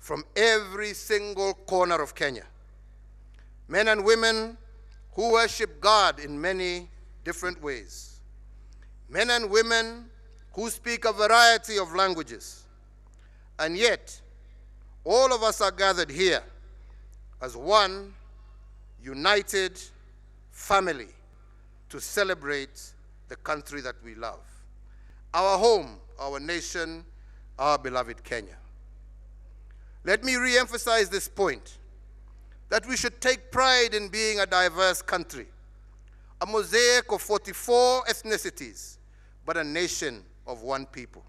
from every single corner of Kenya. Men and women who worship God in many different ways. Men and women who speak a variety of languages. And yet, all of us are gathered here as one united family to celebrate the country that we love. Our home, our nation, our beloved Kenya. Let me re-emphasize this point, that we should take pride in being a diverse country, a mosaic of 44 ethnicities, but a nation of one people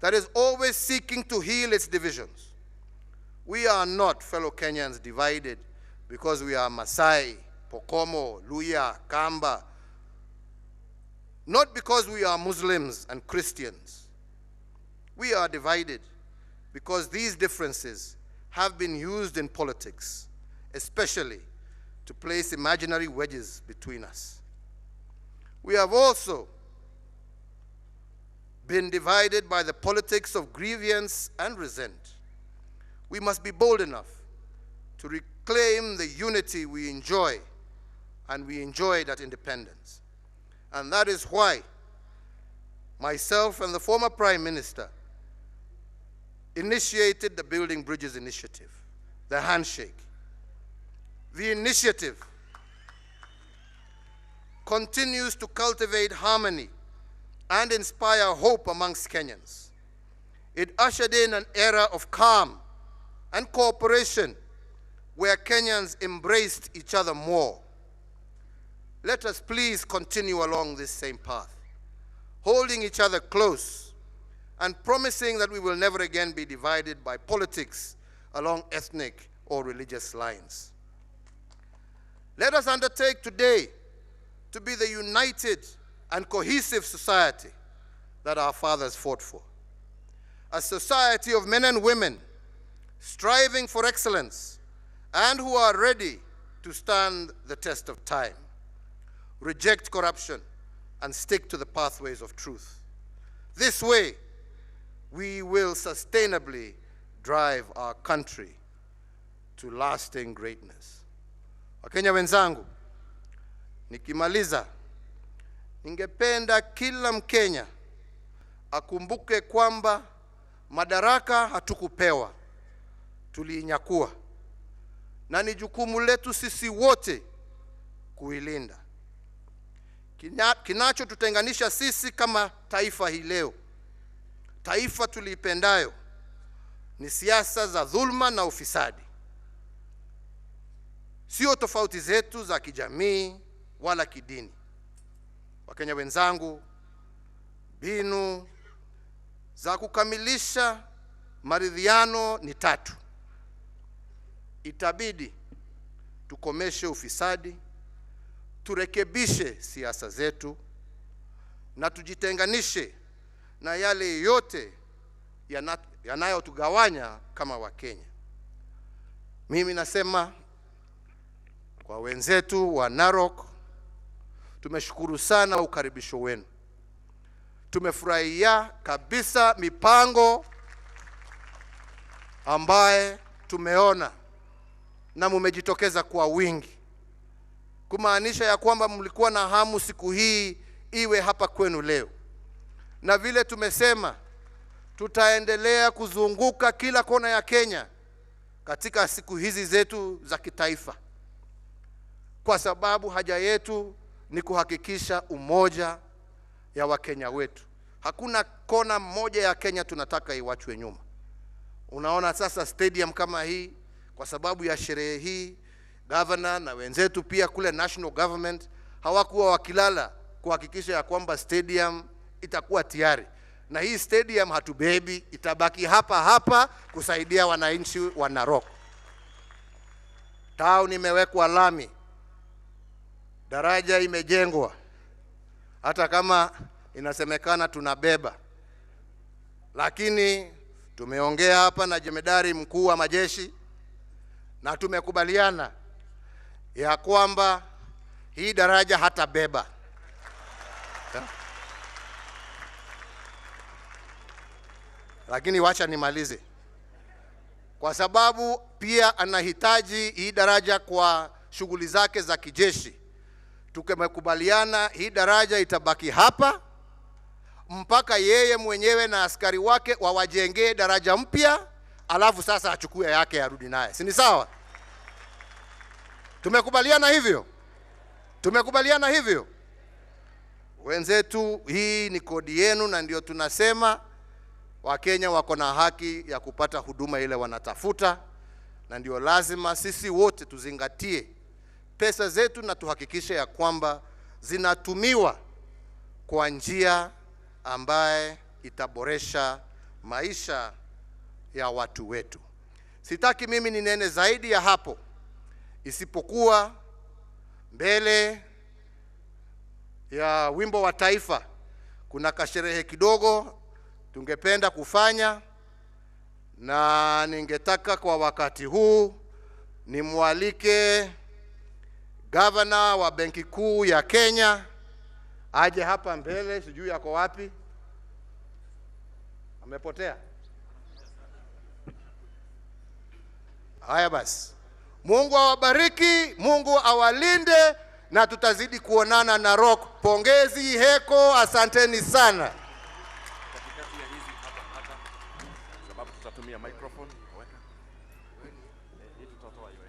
that is always seeking to heal its divisions. We are not, fellow Kenyans, divided because we are Maasai, Pokomo, Luhya, Kamba, not because we are Muslims and Christians. We are divided because these differences have been used in politics, especially to place imaginary wedges between us. We have also been divided by the politics of grievance and resent. We must be bold enough to reclaim the unity we enjoy, and we enjoyed at independence. And that is why myself and the former Prime Minister initiated the Building Bridges Initiative, the handshake. The initiative continues to cultivate harmony and inspire hope amongst Kenyans. It ushered in an era of calm and cooperation where Kenyans embraced each other more. Let us please continue along this same path, holding each other close and promising that we will never again be divided by politics along ethnic or religious lines. Let us undertake today to be the united and cohesive society that our fathers fought for. A society of men and women striving for excellence and who are ready to stand the test of time, reject corruption, and stick to the pathways of truth. This way, we will sustainably drive our country to lasting greatness. Wakenya wenzangu, nikimaliza, ningependa kila Mkenya akumbuke kwamba madaraka hatukupewa, tuliinyakua, na ni jukumu letu sisi wote kuilinda. Kinachotutenganisha sisi kama taifa hii leo, taifa tulipendayo, ni siasa za dhulma na ufisadi. Sio tofauti zetu za kijamii wala kidini. Wakenya wenzangu, mbinu za kukamilisha maridhiano ni tatu. Itabidi tukomeshe ufisadi, turekebishe siasa zetu, na tujitenganishe na yale yote yanayotugawanya kama Wakenya. Mimi nasema kwa wenzetu wa Narok, tumeshukuru sana ukaribisho wenu. Tumefurahia kabisa mipango ambaye tumeona na mumejitokeza kwa wingi, kumaanisha ya kwamba mlikuwa na hamu siku hii iwe hapa kwenu leo. Na vile tumesema, tutaendelea kuzunguka kila kona ya Kenya katika siku hizi zetu za kitaifa, kwa sababu haja yetu ni kuhakikisha umoja ya Wakenya wetu. Hakuna kona moja ya Kenya tunataka iwachwe nyuma. Unaona sasa stadium kama hii, kwa sababu ya sherehe hii, governor na wenzetu pia kule national government hawakuwa wakilala kuhakikisha ya kwamba stadium itakuwa tayari. Na hii stadium hatubebi, itabaki hapa hapa kusaidia wananchi wa Narok. Town imewekwa lami, daraja imejengwa, hata kama inasemekana tunabeba, lakini tumeongea hapa na jemedari mkuu wa majeshi na tumekubaliana ya kwamba hii daraja hatabeba. Lakini wacha nimalize. kwa sababu pia anahitaji hii daraja kwa shughuli zake za kijeshi. Tumekubaliana hii daraja itabaki hapa mpaka yeye mwenyewe na askari wake wawajengee daraja mpya, alafu sasa achukue yake arudi naye. Si ni sawa? Tumekubaliana hivyo? Tumekubaliana hivyo? Wenzetu, hii ni kodi yenu, na ndio tunasema Wakenya wako na haki ya kupata huduma ile wanatafuta, na ndio lazima sisi wote tuzingatie pesa zetu na tuhakikishe ya kwamba zinatumiwa kwa njia ambaye itaboresha maisha ya watu wetu. Sitaki mimi ninene zaidi ya hapo, isipokuwa mbele ya wimbo wa taifa kuna kasherehe kidogo tungependa kufanya, na ningetaka kwa wakati huu nimwalike Gavana wa Benki Kuu ya Kenya aje hapa mbele. Sijui yako wapi, amepotea. Haya basi, Mungu awabariki, Mungu awalinde, na tutazidi kuonana Narok. Pongezi, heko, asanteni sana. Katikati ya hizi hata sababu tutatumia microphone, weka hii tutatoa hiyo.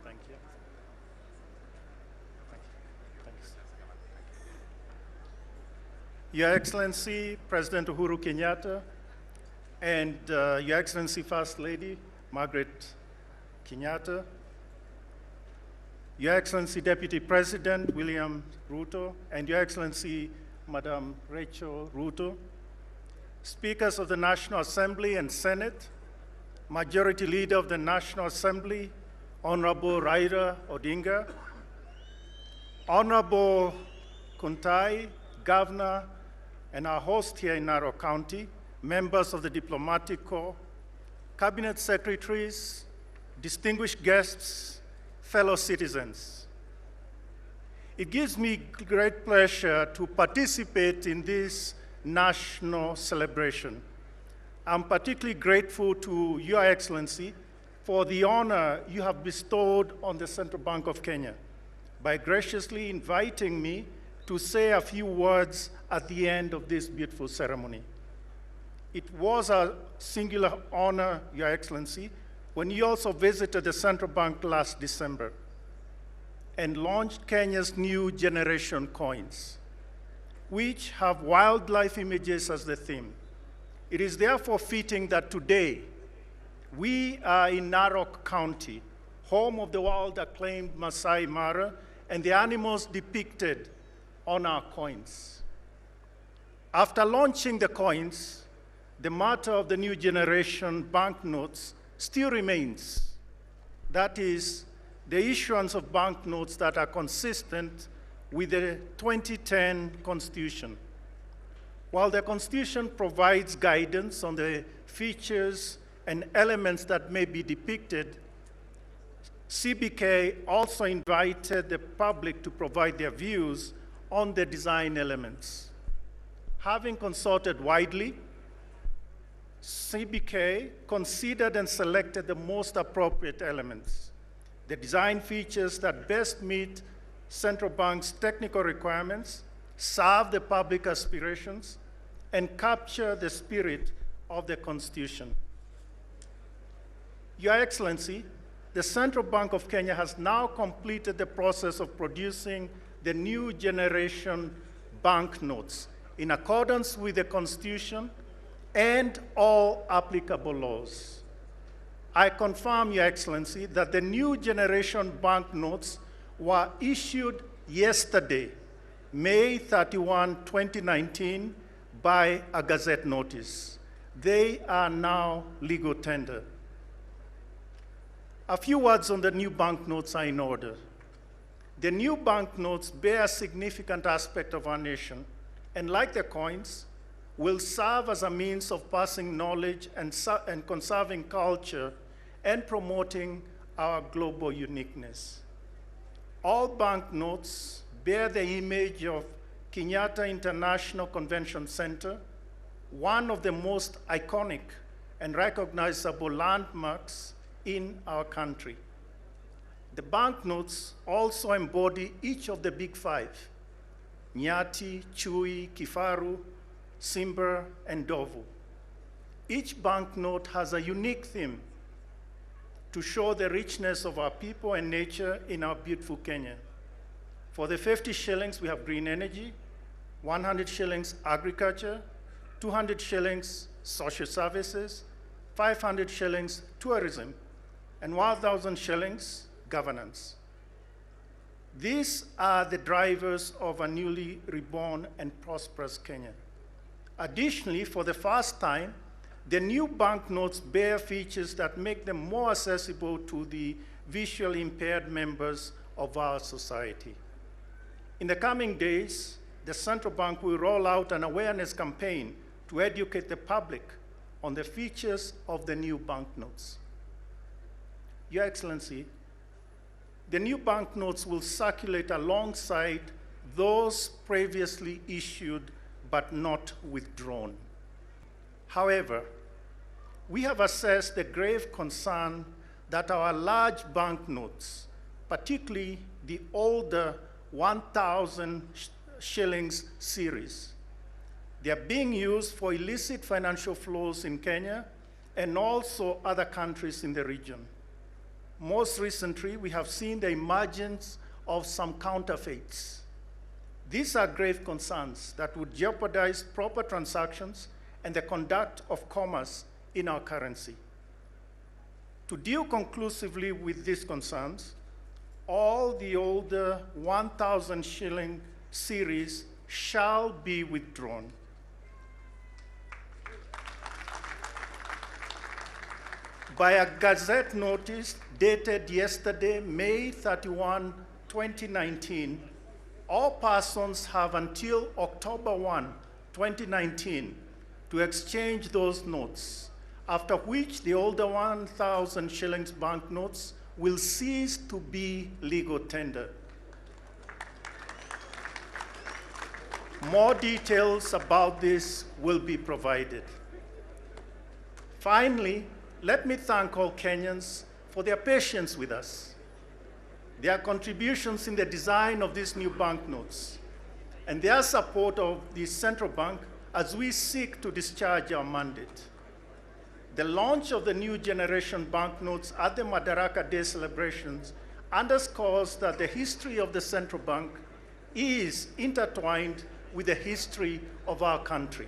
Thank you. Thanks. Your Excellency, President Uhuru Kenyatta, and Your Excellency First Lady Margaret Kenyatta, Your Excellency Deputy President William Ruto, and Your Excellency Madam Rachel Ruto, Speakers of the National Assembly and Senate, Majority Leader of the National Assembly, Honorable Raila Odinga, Honorable Kuntai, Governor, and our host here in Narok County, members of the Diplomatic Corps, Cabinet Secretaries, distinguished guests, fellow citizens. It gives me great pleasure to participate in this national celebration. I'm particularly grateful to Your Excellency for the honor you have bestowed on the Central Bank of Kenya by graciously inviting me to say a few words at the end of this beautiful ceremony. It was a singular honor, Your Excellency, when you also visited the Central Bank last December and launched Kenya's new generation coins, which have wildlife images as the theme. It is therefore fitting that today, we are in Narok County, home of the world-acclaimed Masai Mara and the animals depicted on our coins. After launching the coins, the matter of the new generation banknotes still remains. That is, the issuance of banknotes that are consistent with the 2010 Constitution. While the Constitution provides guidance on the features and elements that may be depicted, CBK also invited the public to provide their views on the design elements. Having consulted widely, CBK considered and selected the most appropriate elements, the design features that best meet Central Bank's technical requirements, serve the public aspirations, and capture the spirit of the Constitution. Your Excellency, the Central Bank of Kenya has now completed the process of producing the new generation banknotes in accordance with the Constitution and all applicable laws. I confirm, Your Excellency, that the new generation banknotes were issued yesterday, May 31, 2019, by a Gazette notice. They are now legal tender. A few words on the new banknotes are in order. The new banknotes bear a significant aspect of our nation, and like the coins, will serve as a means of passing knowledge and conserving culture and promoting our global uniqueness. All banknotes bear the image of Kenyatta International Convention Center, one of the most iconic and recognizable landmarks in our country. The banknotes also embody each of the big five: Nyati, Chui, Kifaru, Simba, and Ndovu. Each banknote has a unique theme to show the richness of our people and nature in our beautiful Kenya. For the 50 shillings, we have green energy, 100 shillings, agriculture, 200 shillings, social services, 500 shillings, tourism, and 1,000 shillings, governance. These are the drivers of a newly reborn and prosperous Kenya. Additionally, for the first time, the new banknotes bear features that make them more accessible to the visually impaired members of our society. In the coming days, the Central Bank will roll out an awareness campaign to educate the public on the features of the new banknotes. Your Excellency, the new banknotes will circulate alongside those previously issued but not withdrawn. However, we have assessed the grave concern that our large banknotes, particularly the older 1,000 shillings series, they are being used for illicit financial flows in Kenya and also other countries in the region. Most recently, we have seen the emergence of some counterfeits. These are grave concerns that would jeopardize proper transactions and the conduct of commerce in our currency. To deal conclusively with these concerns, all the older 1,000 shilling series shall be withdrawn. By a Gazette notice dated yesterday, May 31, 2019, all persons have until October 1, 2019, to exchange those notes, after which the older 1,000 shillings banknotes will cease to be legal tender. More details about this will be provided. Finally, let me thank all Kenyans for their patience with us, their contributions in the design of these new banknotes, and their support of the Central Bank as we seek to discharge our mandate. The launch of the new generation banknotes at the Madaraka Day celebrations underscores that the history of the Central Bank is intertwined with the history of our country.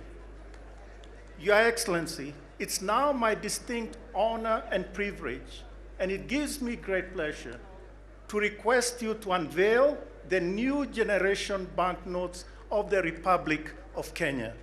Your Excellency, it's now my distinct honor and privilege, and it gives me great pleasure to request you to unveil the new generation banknotes of the Republic of Kenya.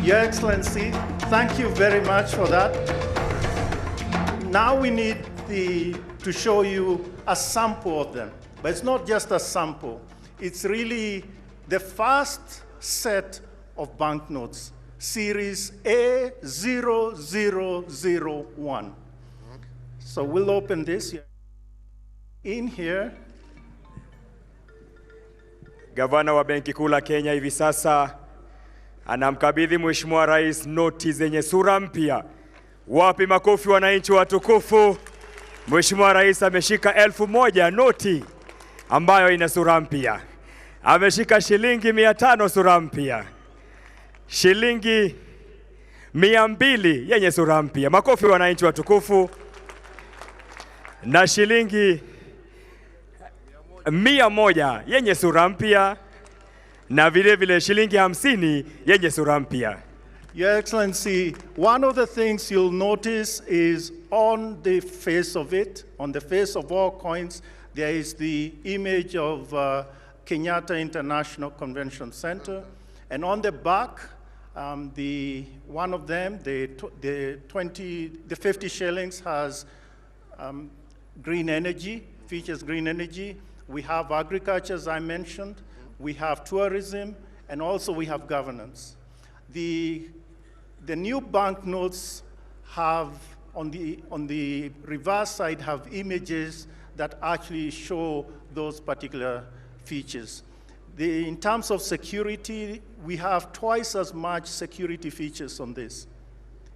Your Excellency, thank you very much for that. Now we need to show you a sample of them. But it's not just a sample. It's really the first set of banknotes, series A0001. So we'll open this. In here, Gavana wa Benki Kuu la Kenya hivi sasa anamkabidhi Mheshimiwa Rais noti zenye sura mpya. Wapi makofi wananchi watukufu? Mheshimiwa Rais ameshika 1000 noti ambayo ina sura mpya. Ameshika shilingi 500 sura mpya. Shilingi 200 yenye sura mpya. Makofi wananchi watukufu. Na shilingi 100 yenye sura mpya. Na vile vile shilingi 50 yenye sura mpya. Your Excellency, one of the things you'll notice is on the face of it, on the face of all coins, there is the image of Kenyatta International Convention Center. And on the back, one of them, the 50 shillings has green energy, features green energy. We have agriculture, as I mentioned. We have tourism, and also we have governance. The new banknotes have, on the reverse side, have images that actually show those particular features. In terms of security, we have twice as much security features on this.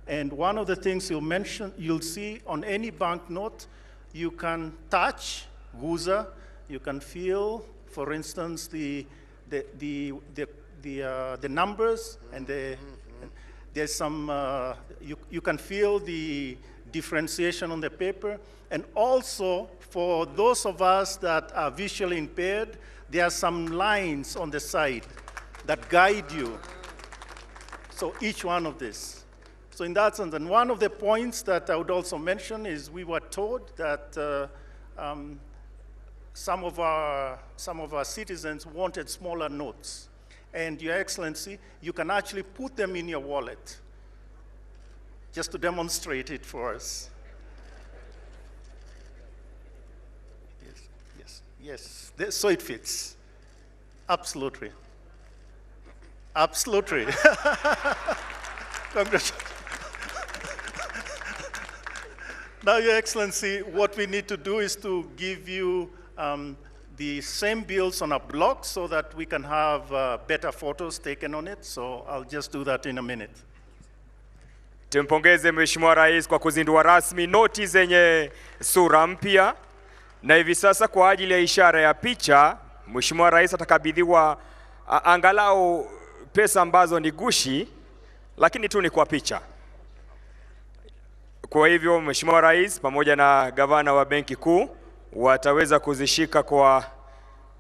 And one of the things you'll see on any banknote, you can touch, guza, you can feel, for instance, the numbers, and there's some, you can feel the differentiation on the paper. And also, for those of us that are visually impaired, there are some lines on the side that guide you. So each one of this. So in that sense, and one of the points that I would also mention is we were told that some of our citizens wanted smaller notes. And Your Excellency, you can actually put them in your wallet, just to demonstrate it for us. Yes, so it fits. Absolutely. Absolutely. Congratulations. Now, Your Excellency, what we need to do is to give you the same bills on a block so that we can have better photos taken on it. So I'll just do that in a minute. Tumpongeze Mheshimiwa Rais kwa kuzindua rasmi noti zenye sura mpya. Na hivi sasa kwa ajili ya ishara ya picha, Mheshimiwa Rais atakabidhiwa angalau pesa ambazo ni gushi, lakini tu ni kwa picha. Kwa hivyo Mheshimiwa Rais pamoja na gavana wa Benki Kuu wataweza kuzishika kwa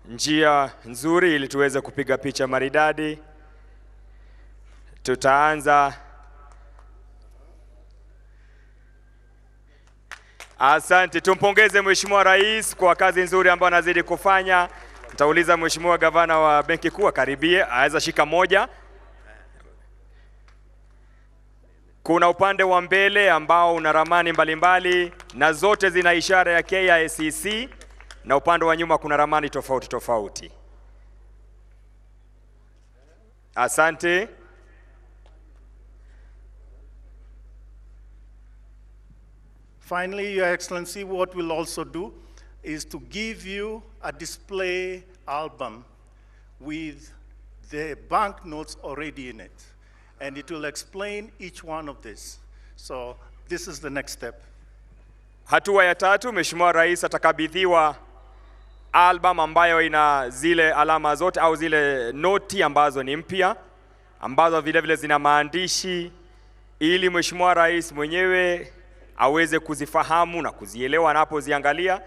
njia nzuri ili tuweze kupiga picha maridadi. Tutaanza. Asante, tumpongeze Mheshimiwa Rais kwa kazi nzuri ambayo anazidi kufanya. Nitauliza Mheshimiwa gavana wa Benki Kuu akaribie, aweza shika moja. Kuna upande wa mbele ambao una ramani mbalimbali na zote zina ishara ya KICC, na upande wa nyuma kuna ramani tofauti tofauti. Asante. Finally, Your Excellency, what we'll also do is to give you a display album with the banknotes already in it. And it will explain each one of this. So this is the next step. Hatua ya tatu, Mheshimiwa Rais atakabidhiwa album ambayo ina zile alama zote au zile noti ambazo ni mpya, ambazo vile vile zina maandishi, ili Mheshimiwa Rais mwenyewe aweze kuzifahamu na kuzielewa anapoziangalia.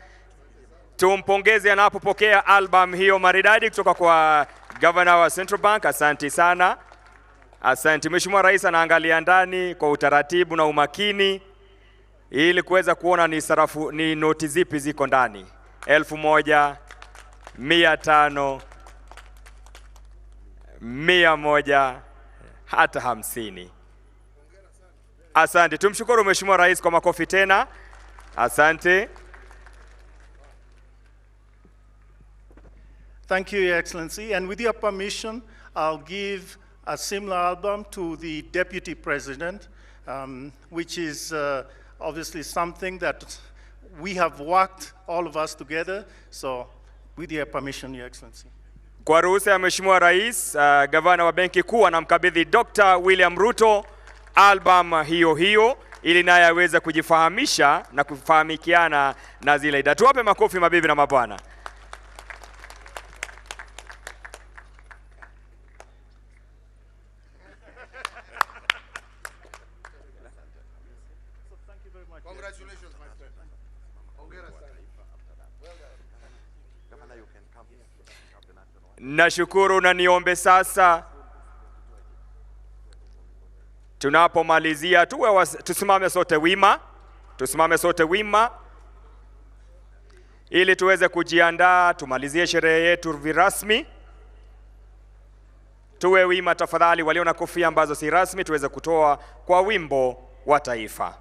Tumpongeze anapopokea album hiyo maridadi kutoka kwa Governor wa Central Bank. Asante sana. Asante. Mheshimiwa Rais anaangalia ndani kwa utaratibu na umakini ili kuweza kuona ni noti zipi ziko ndani. 1000, 500, 100, hata 50. Asante. Tumshukuru Mheshimiwa Rais kwa makofi tena. Asante. Thank you, Your Excellency. And with your permission, I'll give a similar album to the Deputy President, which is obviously something that we have worked, all of us together. So, with your permission, Your Excellency. Kwa ruhusa ya Mheshimiwa Rais, Gavana wa Benki Kuu anamkabidhi Dr. William Ruto album hiyo ili naye aweze kujifahamisha na kufahamikiana na zile idara. Tuwape makofi mabibi na mabwana. Congratulations, my friend. Nashukuru na niombe sasa tunapomalizia tusimame sote wima ili tuweze kujiandaa tumalizie sherehe yetu virasmi. Tuwe wima tafadhali, walio na kofia ambazo si rasmi tuweze kutoa kwa wimbo wa taifa.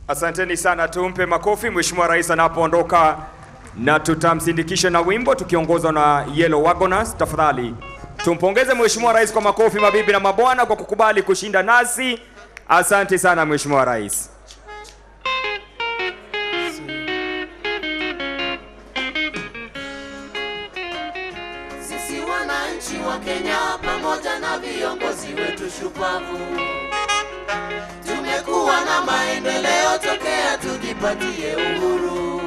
Asanteni sana, tumpe makofi Mheshimiwa Rais anapoondoka na tutamsindikisha na wimbo tukiongozwa na Yellow Wagoners. Tafadhali tumpongeze Mheshimiwa Rais kwa makofi mabibi na mabwana kwa kukubali kushinda nasi. Asante sana Mheshimiwa Rais. Sisi wananchi wa Kenya pamoja na viongozi wetu shupavu tumekuwa na maendeleo tokea tujipatie uhuru.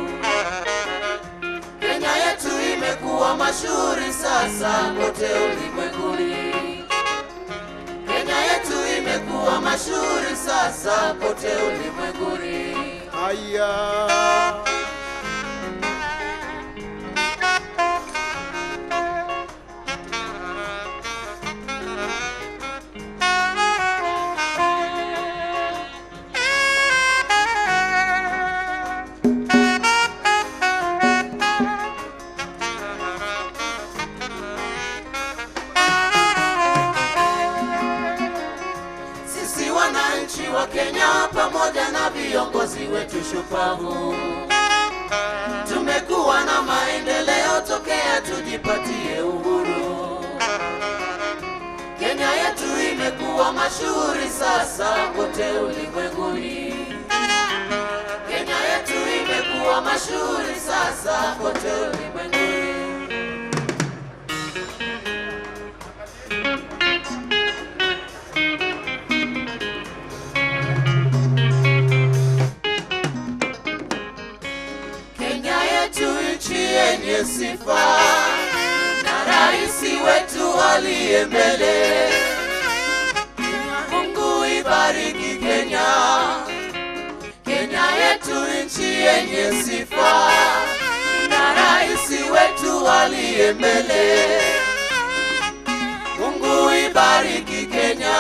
Kenya yetu imekuwa mashuhuri sasa kote ulimwenguni. Kenya yetu imekuwa mashuhuri sasa kote ulimwenguni. Haya. Wa Kenya pamoja na viongozi wetu shupavu tumekuwa na maendeleo tokea tujipatie uhuru. Kenya yetu imekuwa mashuhuri sasa kote ulimwenguni. Kenya yetu imekuwa mashuhuri sasa kote ulimwenguni. Yenye sifa na rais wetu aliye mbele. Mungu ibariki Kenya, Kenya yetu nchi yenye sifa na rais wetu aliye mbele. Mungu ibariki Kenya,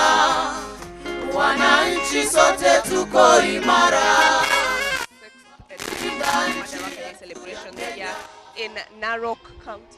wananchi sote tuko imara. Madaraka Day celebrations here in Narok County.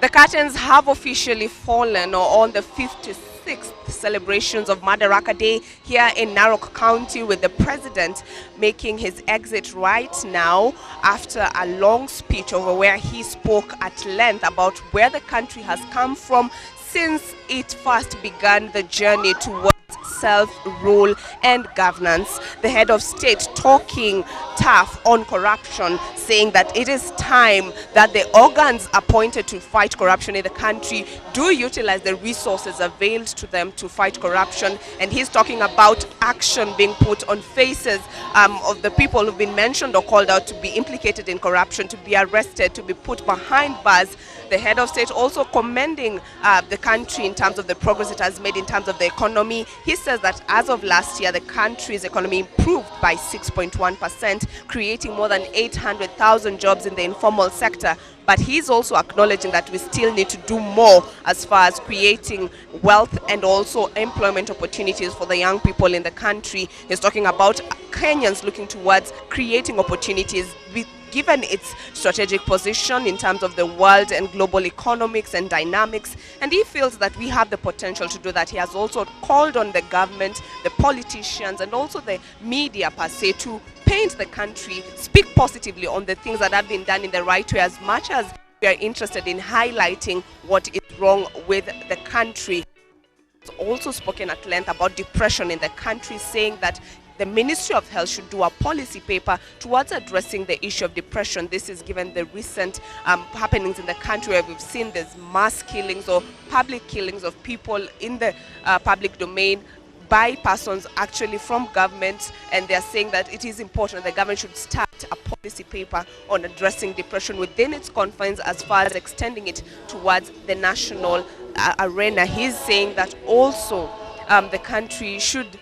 The curtains have officially fallen on the 56th celebrations of Madaraka Day here in Narok County, with the president making his exit right now after a long speech over where he spoke at length about where the country has come from since it first began the journey towards self-rule and governance. The head of state talking tough on corruption, saying that it is time that the organs appointed to fight corruption in the country do utilize the resources availed to them to fight corruption. And he's talking about action being put on faces of the people who've been mentioned or called out to be implicated in corruption, to be arrested, to be put behind bars. The head of state also commending the country in terms of the progress it has made in terms of the economy. He says that as of last year, the country's economy improved by 6.1%, creating more than 800,000 jobs in the informal sector. But he's also acknowledging that we still need to do more as far as creating wealth and also employment opportunities for the young people in the country. He's talking about Kenyans looking towards creating opportunities given its strategic position in terms of the world and global economics and dynamics, and he feels that we have the potential to do that. He has also called on the government, the politicians, and also the media per se to paint the country, speak positively on the things that have been done in the right way, as much as we are interested in highlighting what is wrong with the country. He's also spoken at length about depression in the country, saying that the Ministry of Health should do a policy paper towards addressing the issue of depression. This is given the recent happenings in the country where we've seen there's mass killings or public killings of people in the public domain by persons actually from government, and they're saying that it is important the government should start a policy paper on addressing depression within its confines as far as extending it towards the national arena. He's saying that also the country should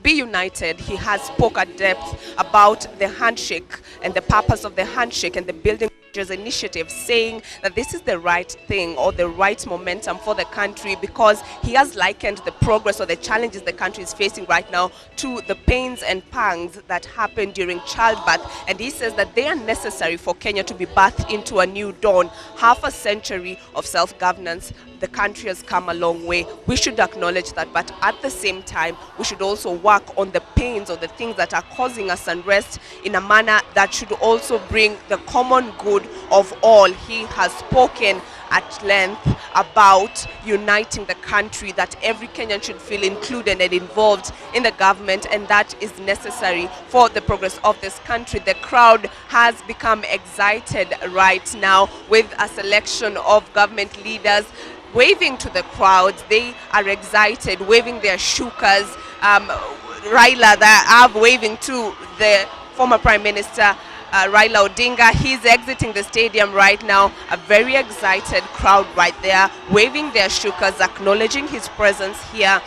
be united. He has spoke at depth about the handshake and the purpose of the handshake and the building initiative, saying that this is the right thing or the right momentum for the country, because he has likened the progress or the challenges the country is facing right now to the pains and pangs that happen during childbirth, and he says that they are necessary for Kenya to be birthed into a new dawn. Half a century of self-governance, the country has come a long way. We should acknowledge that, but at the same time we should also work on the pains or the things that are causing us unrest in a manner that should also bring the common good of all. He has spoken at length about uniting the country, that every Kenyan should feel included and involved in the government, and that is necessary for the progress of this country. The crowd has become excited right now with a selection of government leaders waving to the crowds. They are excited, waving their shukas. Raila, they are waving to the former Prime Minister Raila Odinga. He's exiting the stadium right now. A very excited crowd right there, waving their shukas, acknowledging his presence here.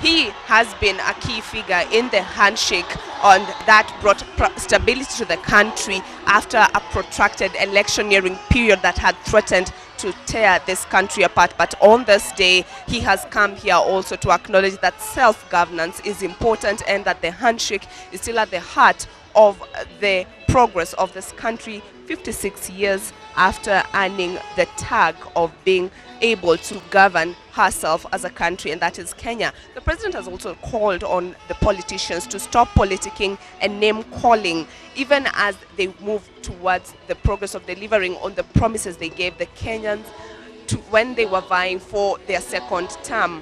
He has been a key figure in the handshake and that brought stability to the country after a protracted electioneering period that had threatened to tear this country apart. But on this day, he has come here also to acknowledge that self-governance is important and that the handshake is still at the heart of the progress of this country 56 years after earning the tag of being able to govern herself as a country, and that is Kenya. The president has also called on the politicians to stop politicking and name calling, even as they move towards the progress of delivering on the promises they gave the Kenyans when they were vying for their second term.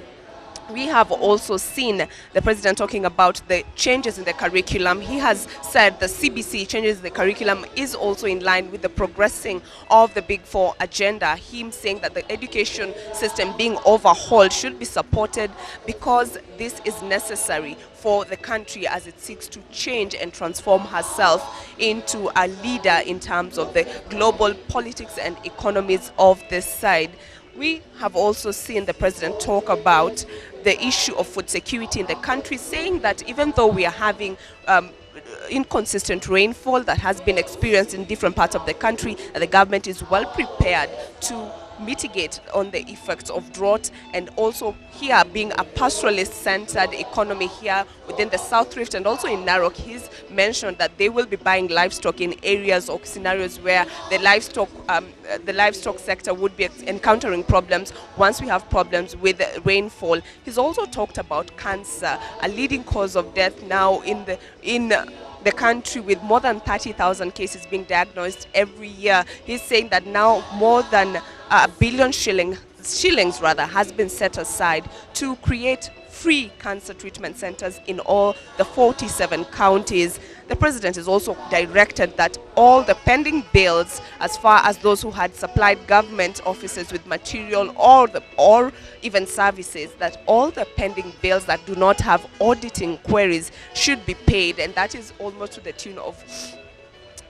We have also seen the president talking about the changes in the curriculum. He has said the CBC changes in the curriculum is also in line with the progressing of the Big Four agenda. Him saying that the education system being overhauled should be supported because this is necessary for the country as it seeks to change and transform herself into a leader in terms of the global politics and economies of this side. We have also seen the president talk about the issue of food security in the country, saying that even though we are having inconsistent rainfall that has been experienced in different parts of the country, the government is well prepared to mitigate on the effects of drought, and also here being a pastoralist-centered economy here within the South Rift and also in Narok, he's mentioned that they will be buying livestock in areas or scenarios where the livestock sector would be encountering problems once we have problems with rainfall. He's also talked about cancer, a leading cause of death now in the country, with more than 30,000 cases being diagnosed every year. He's saying that now more than $1 billion shillings has been set aside to create free cancer treatment centers in all the 47 counties. The president has also directed that all the pending bills, as far as those who had supplied government offices with material or even services, that all the pending bills that do not have auditing queries should be paid, and that is almost to the tune of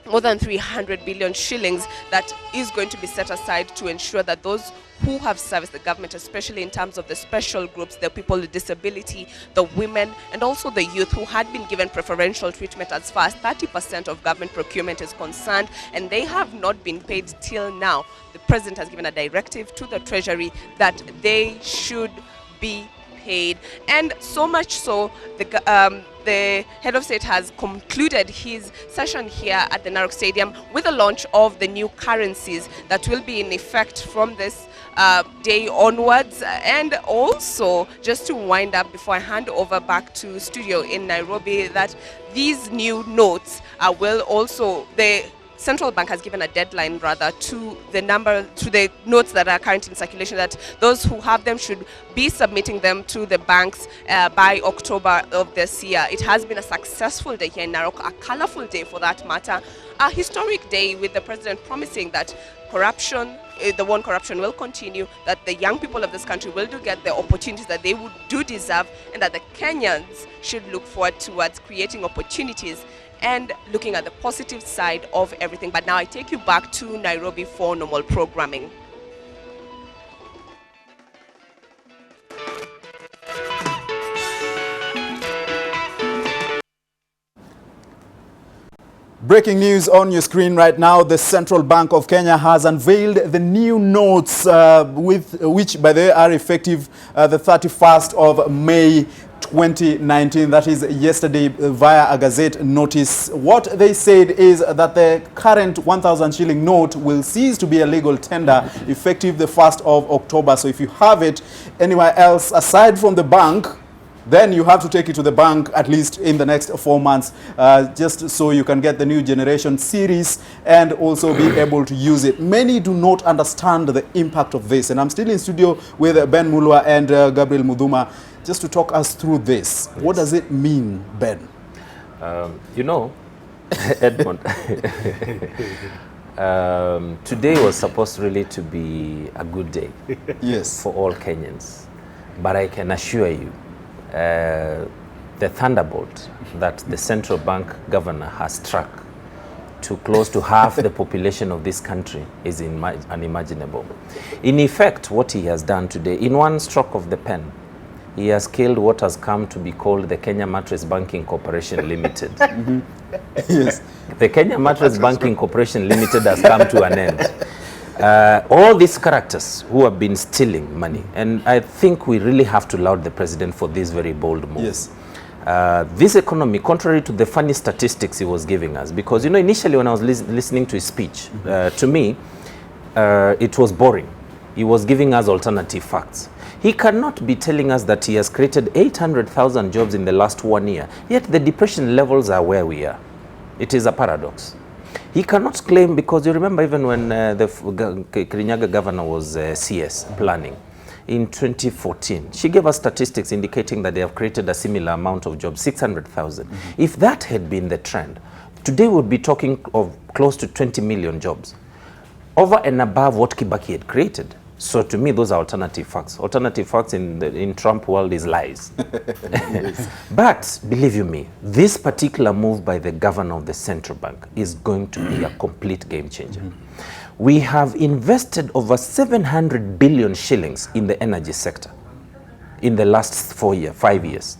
more than 300 billion shillings that is going to be set aside to ensure that those who have serviced the government, especially in terms of the special groups, the people with disability, the women, and also the youth who had been given preferential treatment as far as 30% of government procurement is concerned, and they have not been paid till now. The president has given a directive to the Treasury that they should be paid, and so much so the head of state has concluded his session here at the Narok Stadium with the launch of the new currencies that will be in effect from this day onwards. And also, just to wind up before I hand over back to studio in Nairobi, that these new notes will also, the Central Bank has given a deadline to the notes that are currently in circulation, that those who have them should be submitting them to the banks by October of this year. It has been a successful day here in Narok, a colorful day for that matter, a historic day with the president promising that corruption will continue, that the young people of this country will get the opportunities that they do deserve, and that the Kenyans should look forward towards creating opportunities and looking at the positive side of everything. But now I take you back to Nairobi for normal programming. Breaking news on your screen right now. The Central Bank of Kenya has unveiled the new notes which by the way are effective the 31st of May 2019, that is yesterday, via a Gazette notice. What they said is that the current 1,000 shilling note will cease to be a legal tender effective the 1st of October. So if you have it anywhere else aside from the bank, then you have to take it to the bank at least in the next 4 months, just so you can get the new generation series and also be able to use it. Many do not understand the impact of this, and I'm still in studio with Ben Mulwa and Gabriel Mudhuma just to talk us through this. Yes. What does it mean, Ben? You know, Edmund, today was supposed really to be a good day, yes, for all Kenyans. But I can assure you, the thunderbolt that the central bank governor has struck to close to half the population of this country is unimaginable. In effect, what he has done today, in one stroke of the pen, he has killed what has come to be called the Kenya Mattress Banking Corporation Limited. Yes. The Kenya Mattress Banking Corporation Limited has come to an end. All these characters who have been stealing money, and I think we really have to laud the president for this very bold move. Yes. This economy, contrary to the funny statistics he was giving us, because you know, initially when I was listening to his speech, to me, it was boring. He was giving us alternative facts. He cannot be telling us that he has created 800,000 jobs in the last 1 year, yet the depression levels are where we are. It is a paradox. He cannot claim, because you remember even when the Kirinyaga governor was CS planning in 2014, she gave us statistics indicating that they have created a similar amount of jobs, 600,000. If that had been the trend, today we would be talking of close to 20 million jobs, over and above what Kibaki had created. So to me, those are alternative facts. Alternative facts in Trump world is lies. Yes. But believe you me, this particular move by the governor of the central bank is going to be a complete game changer. We have invested over 700 billion shillings in the energy sector in the last 5 years.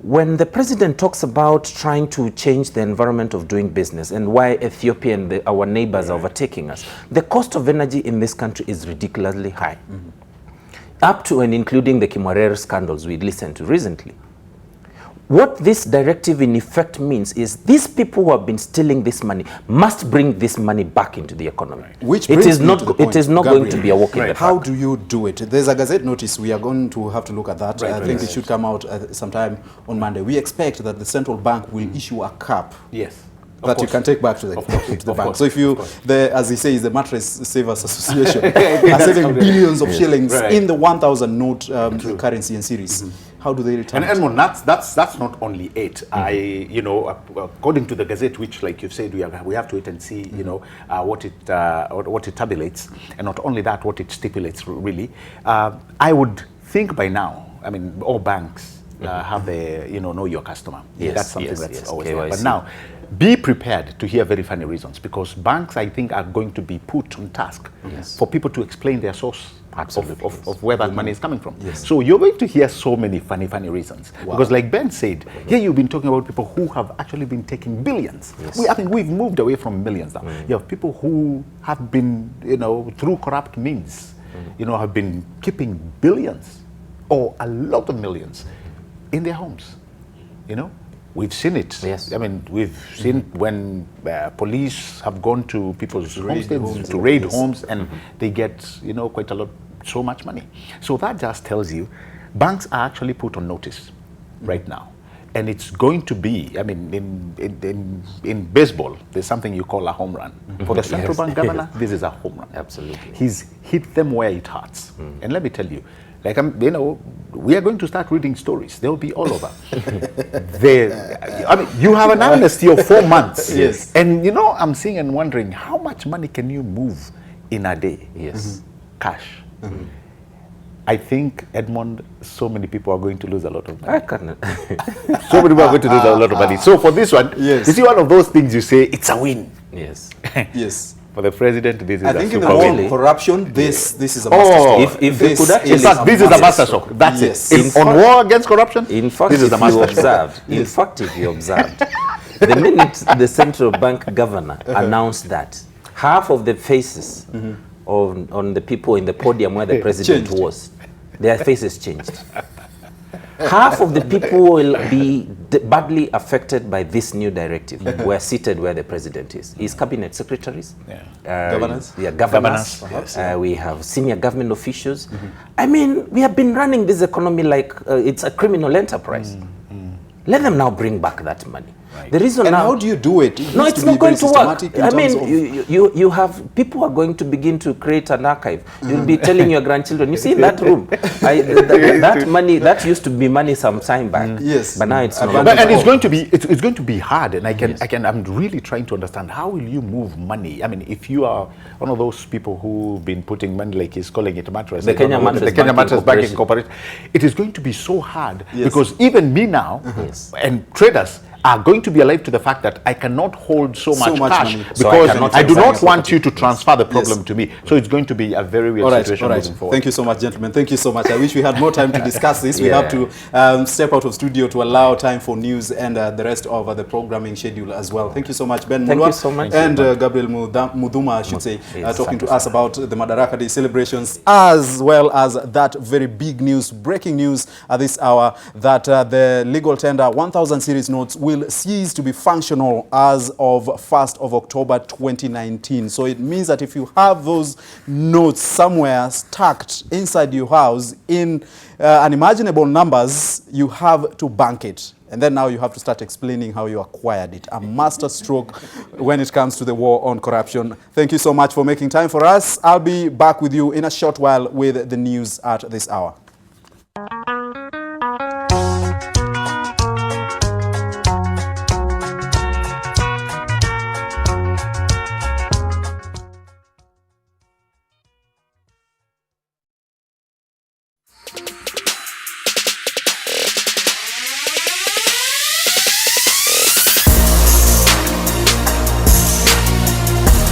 when the president talks about trying to change the environment of doing business and why Ethiopia and our neighbors are overtaking us, the cost of energy in this country is ridiculously high. Up to and including the Kimwarer scandals we listened to recently. What this directive in effect means is these people who have been stealing this money must bring this money back into the economy. Which it brings is me not to the point, it is not Gabriel. going to be a walk in the How park. do you do it? There's a Gazette notice. We are going to have to look at that. I think it should come out sometime on Monday. We expect that the central bank will issue a cap Yes. that you can take back to the, to the bank. So if you, as they say, is the Mattress Savers Association, are saving billions of shillings in the 1,000 note currency and series. How do they return And it? Edmund, that's not only it. You know, according to the Gazette, which, like you've said, we have to wait and see, you know, what it tabulates, and not only that, what it stipulates. Really, I would think by now, I mean, all banks have the, you know your customer. Yes, That's something yes, that's yes, always there. But KYC. now, be prepared to hear very funny reasons, because banks, I think, are going to be put on task for people to explain their source of where that money is coming from. Yes. So you're going to hear so many funny reasons. Because like Ben said, here you've been talking about people who have actually been taking billions. Yes. I think we've moved away from millions now. You have people who have been, you know, through corrupt means, you know, have been keeping billions or a lot of millions in their homes, you know. We've seen it. Yes. I mean, we've seen when police have gone to people's homesteads to raid raid homes, and they get, you know, quite a lot, so much money. So that just tells you, banks are actually put on notice right now, and it's going to be. I mean, in baseball, there's something you call a home run. For the central bank governor, this is a home run. Absolutely. He's hit them where it hurts, and let me tell you. Like, you know, we are going to start reading stories. They'll be all over. I mean, you have an amnesty of 4 months. Yes. And, you know, I'm seeing and wondering, how much money can you move in a day? Yes. Cash. I think, Edmond, so many people are going to lose a lot of money. I can't. So many people are going to lose a lot of money. So for this one, Yes. you see, one of those things you say, it's a win. Yes. Yes. For the president, this is I a think in the super war win. of corruption, this is a Oh, masterstroke. if we could actually- In fact, this is a masterstroke. That's Yes. it. On war against corruption, In fact, this is if a you masterstroke. observed, in fact, if you observed, the minute the central bank governor announced that, half of the faces on the people in the podium where the president Changed. was, their faces changed. Half of the people will be badly affected by this new directive. Were seated where the president is. His cabinet secretaries, Governors? yeah, governors. We have senior government officials. I mean, we have been running this economy like it's a criminal enterprise. Let them now bring back that money. The reason And now, how do you do it? It no, needs it's to be not going very to work. systematic in I terms mean, of- you have people are going to begin to create an archive. You'll be telling your grandchildren, you see in that room, that money that used to be money some time back. Yes. But now it's not. But- But, and it's going to be it's going to be hard, and I'm really trying to understand, how will you move money? I mean, if you are one of those people who've been putting money, like he's calling it mattress, The I don't Kenya know, Mattress the Kenya Banking Mattress Banking Corporation. Corporation, it is going to be so hard, Yes. because even me now and traders are going to be alive to the fact that I cannot hold so much much cash, money. So I because cannot I do transact not your want you to transfer the problem Yes. to me. So it's going to be a very weird All right, situation all right. moving forward. Thank you so much, gentlemen. Thank you so much. I wish we had more time to discuss this. We Yeah. have to step out of studio to allow time for news and the rest of the programming schedule as well. Thank you so much, Ben Thank Mulwa, you so much. and Gabriel Muduma, I should say, Yes, talking to us about the Madaraka Day celebrations, as well as that very big news, breaking news at this hour, that the legal tender 1,000 series notes will cease to be functional as of 1st of October 2019. So it means that if you have those notes somewhere stacked inside your house in unimaginable numbers, you have to bank it. And then now you have to start explaining how you acquired it. A master stroke when it comes to the war on corruption. Thank you so much for making time for us. I'll be back with you in a short while with the news at this hour.